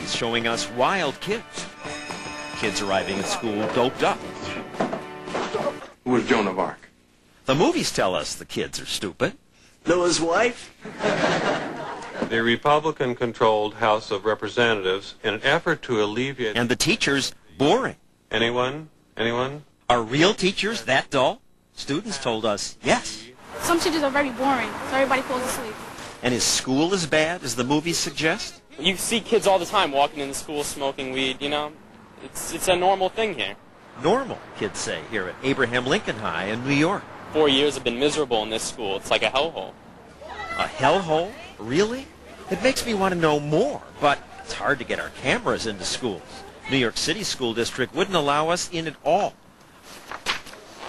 movies showing us wild kids. Kids arriving at school doped up. Who was Joan of Arc? The movies tell us the kids are stupid. Noah's wife? The Republican-controlled House of Representatives, in an effort to alleviate... And the teachers boring. Anyone? Anyone? Are real teachers that dull? Students told us yes. Some teachers are very boring, so everybody falls asleep. And is school as bad as the movies suggest? You see kids all the time walking into school smoking weed, you know? It's a normal thing here. Normal, kids say, here at Abraham Lincoln High in New York. 4 years have been miserable in this school. It's like a hellhole. A hellhole? Really? It makes me want to know more, but it's hard to get our cameras into schools. New York City School District wouldn't allow us in at all.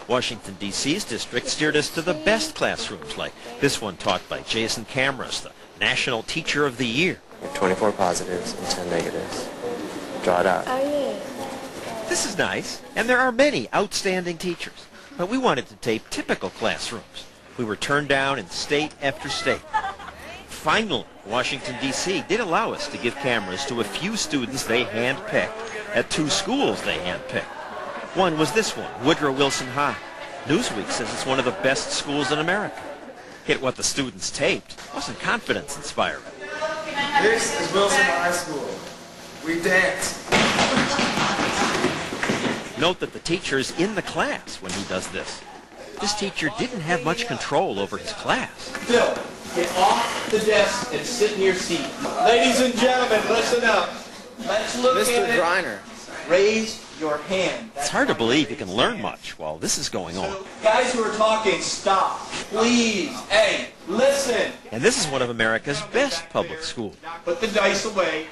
Washington, D.C.'s district steered us to the best classrooms, like this one taught by Jason Camras, the National Teacher of the Year. 24 positives and 10 negatives. Draw it out. Oh, yeah. This is nice, and there are many outstanding teachers. But we wanted to tape typical classrooms. We were turned down in state after state. Finally, Washington, D.C. did allow us to give cameras to a few students they handpicked at 2 schools they handpicked. One was this one, Woodrow Wilson High. Newsweek says it's one of the best schools in America. Yet what the students taped wasn't confidence-inspiring. This is Wilson High School. We dance. Note that the teacher's in the class when he does this. This teacher didn't have much control over his class. Bill, get off the desk and sit in your seat. Ladies and gentlemen, listen up. Let's look Mr. at it. Griner. Raise your hand. It's hard to believe you can learn much while this is going on. So, guys who are talking, stop. Please. Hey, listen. And this is one of America's best public schools. Put the dice away.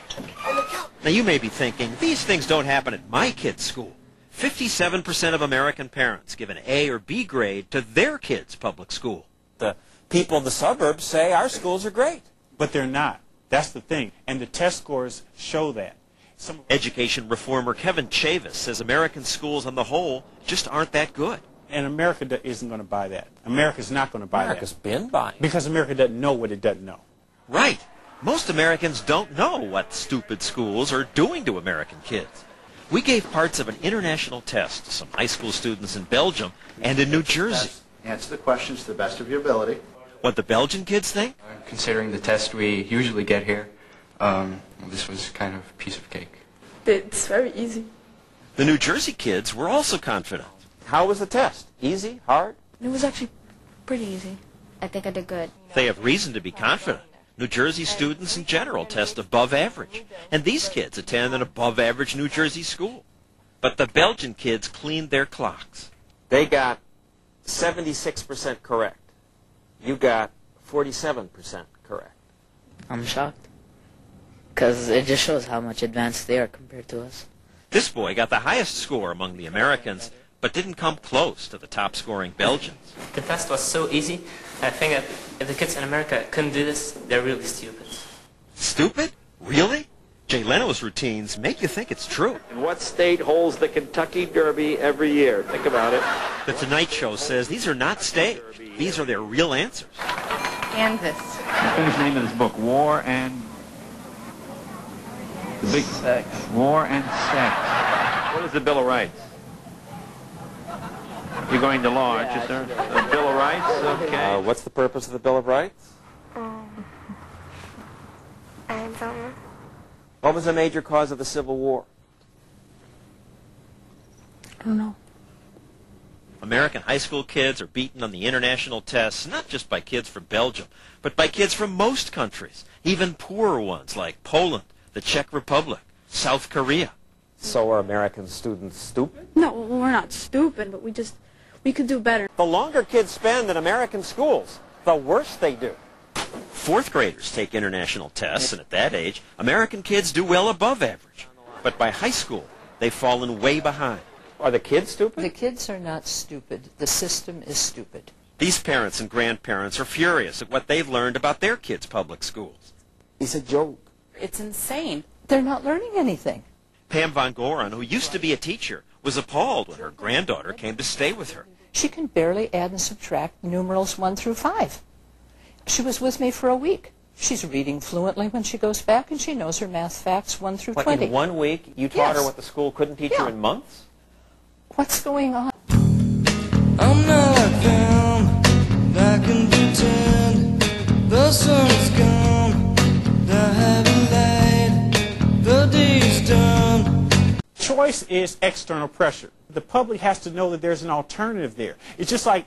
Now you may be thinking, these things don't happen at my kid's school. 57% of American parents give an A or B grade to their kid's public school. The people in the suburbs say our schools are great. But they're not. That's the thing. And the test scores show that. Education reformer Kevin Chavis says American schools on the whole just aren't that good. And America isn't going to buy that. America's not going to buy America's that. been buying. Because America doesn't know what it doesn't know. Right. Most Americans don't know what stupid schools are doing to American kids. We gave parts of an international test to some high school students in Belgium and in New Jersey. Answer the questions to the best of your ability. What the Belgian kids think? Considering the test we usually get here, this was kind of a piece of cake. It's very easy. The New Jersey kids were also confident. How was the test? Easy? Hard? It was actually pretty easy. I think I did good. They have reason to be confident. New Jersey students in general test above average, and these kids attend an above-average New Jersey school. But the Belgian kids cleaned their clocks. They got 76% correct. You got 47% correct. I'm shocked. Because it just shows how much advanced they are compared to us. This boy got the highest score among the Americans, but didn't come close to the top-scoring Belgians. The test was so easy. I think that if the kids in America couldn't do this, they're really stupid. Stupid? Really? Jay Leno's routines make you think it's true. And what state holds the Kentucky Derby every year? Think about it. The Tonight Show says these are not staged. These are their real answers. Kansas. Finish the name of this book, War and... The big Sex. War and Sex. What is the Bill of Rights? You're going to law, aren't you, sir? The Bill of Rights? Okay. What's the purpose of the Bill of Rights? I don't know. What was the major cause of the Civil War? I don't know. American high school kids are beaten on the international tests, not just by kids from Belgium, but by kids from most countries, even poorer ones like Poland, the Czech Republic, South Korea. So are American students stupid? No, we're not stupid, but we could do better. The longer kids spend in American schools, the worse they do. Fourth graders take international tests, and at that age, American kids do well above average. But by high school, they've fallen way behind. Are the kids stupid? The kids are not stupid. The system is stupid. These parents and grandparents are furious at what they've learned about their kids' public schools. It's a joke. It's insane. They're not learning anything. Pam Von Goren, who used to be a teacher, was appalled when her granddaughter came to stay with her. She can barely add and subtract numerals 1 through 5. She was with me for a week. She's reading fluently when she goes back, and she knows her math facts 1 through 20. In 1 week, you taught her Yes. what the school couldn't teach her in months? What's going on? I'm not like them, I can pretend the sun's gone, the heavy light, the day's done. Choice is external pressure. The public has to know that there's an alternative there. It's just like,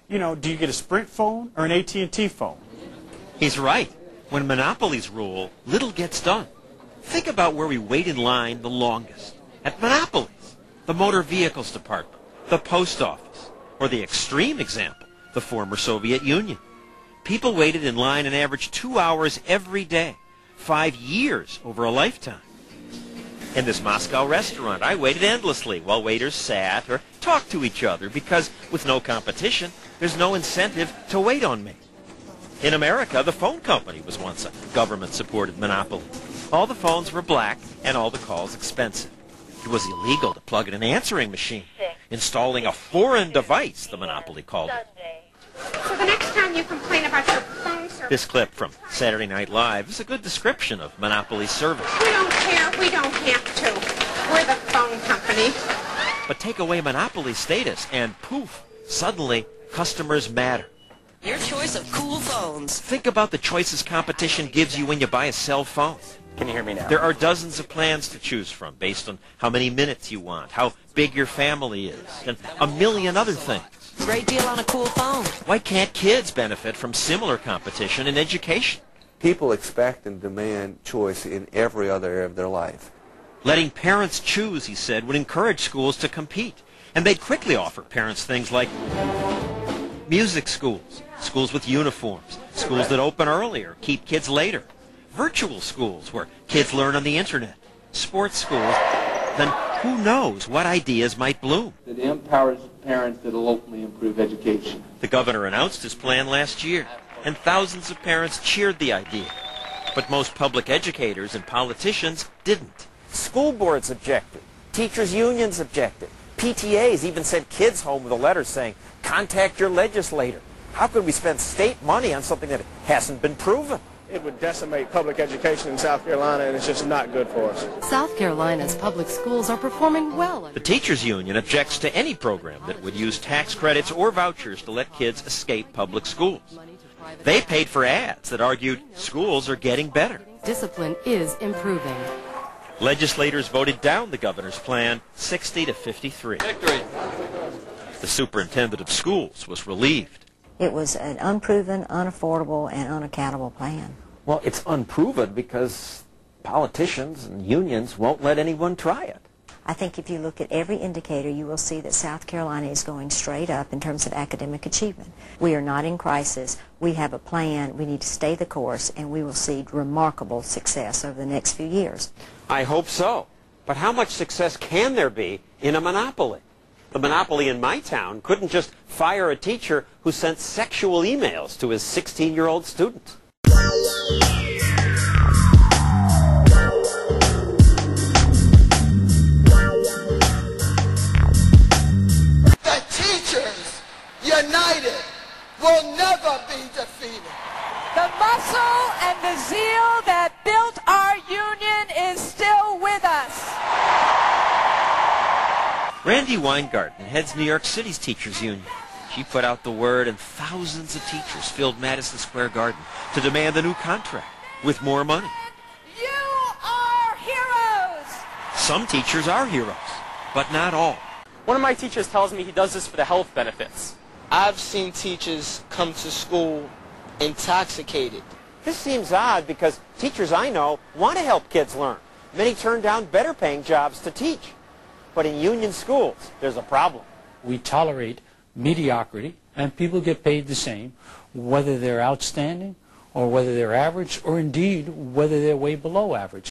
you know, do you get a Sprint phone or an AT&T phone? He's right. When monopolies rule, little gets done. Think about where we wait in line the longest. At monopolies, the motor vehicles department, the post office, or the extreme example, the former Soviet Union. People waited in line an average 2 hours every day, 5 years over a lifetime. In this Moscow restaurant, I waited endlessly while waiters sat or talked to each other because, with no competition, there's no incentive to wait on me. In America, the phone company was once a government-supported monopoly. All the phones were black and all the calls expensive. It was illegal to plug in an answering machine. Installing a foreign device, the monopoly called it. So the next time you complain about your phone service... This clip from Saturday Night Live is a good description of monopoly service. We don't care. We don't have to. We're the phone company. But take away monopoly status and poof, suddenly customers matter. Your choice of cool phones. Think about the choices competition gives you when you buy a cell phone. Can you hear me now? There are dozens of plans to choose from based on how many minutes you want, how big your family is, and a million other things. Great deal on a cool phone. Why can't kids benefit from similar competition in education? People expect and demand choice in every other area of their life. Letting parents choose, he said, would encourage schools to compete. And they'd quickly offer parents things like music schools, schools with uniforms, schools that open earlier, keep kids later, virtual schools where kids learn on the internet, sports schools. Then who knows what ideas might bloom? That empowers parents that will ultimately improve education. The governor announced his plan last year, and thousands of parents cheered the idea. But most public educators and politicians didn't. School boards objected. Teachers' unions objected. PTAs even sent kids home with a letter saying, contact your legislator. How could we spend state money on something that hasn't been proven? It would decimate public education in South Carolina, and it's just not good for us. South Carolina's public schools are performing well. The teachers' union objects to any program that would use tax credits or vouchers to let kids escape public schools. They paid for ads that argued schools are getting better. Discipline is improving. Legislators voted down the governor's plan 60 to 53. Victory. The superintendent of schools was relieved. It was an unproven, unaffordable, and unaccountable plan. Well, it's unproven because politicians and unions won't let anyone try it. I think if you look at every indicator, you will see that South Carolina is going straight up in terms of academic achievement. We are not in crisis. We have a plan. We need to stay the course, and we will see remarkable success over the next few years. I hope so. But how much success can there be in a monopoly? The monopoly in my town couldn't just fire a teacher who sent sexual emails to his 16-year-old students. The teachers, united, will never be defeated. The muscle and the zeal that built our union is still with us. Randy Weingarten heads New York City's teachers union. She put out the word and thousands of teachers filled Madison Square Garden to demand a new contract with more money. You are heroes! Some teachers are heroes, but not all. One of my teachers tells me he does this for the health benefits. I've seen teachers come to school intoxicated. This seems odd because teachers I know want to help kids learn. Many turn down better paying jobs to teach. But in union schools, there's a problem. We tolerate mediocrity, and people get paid the same, whether they're outstanding or whether they're average, or indeed whether they're way below average.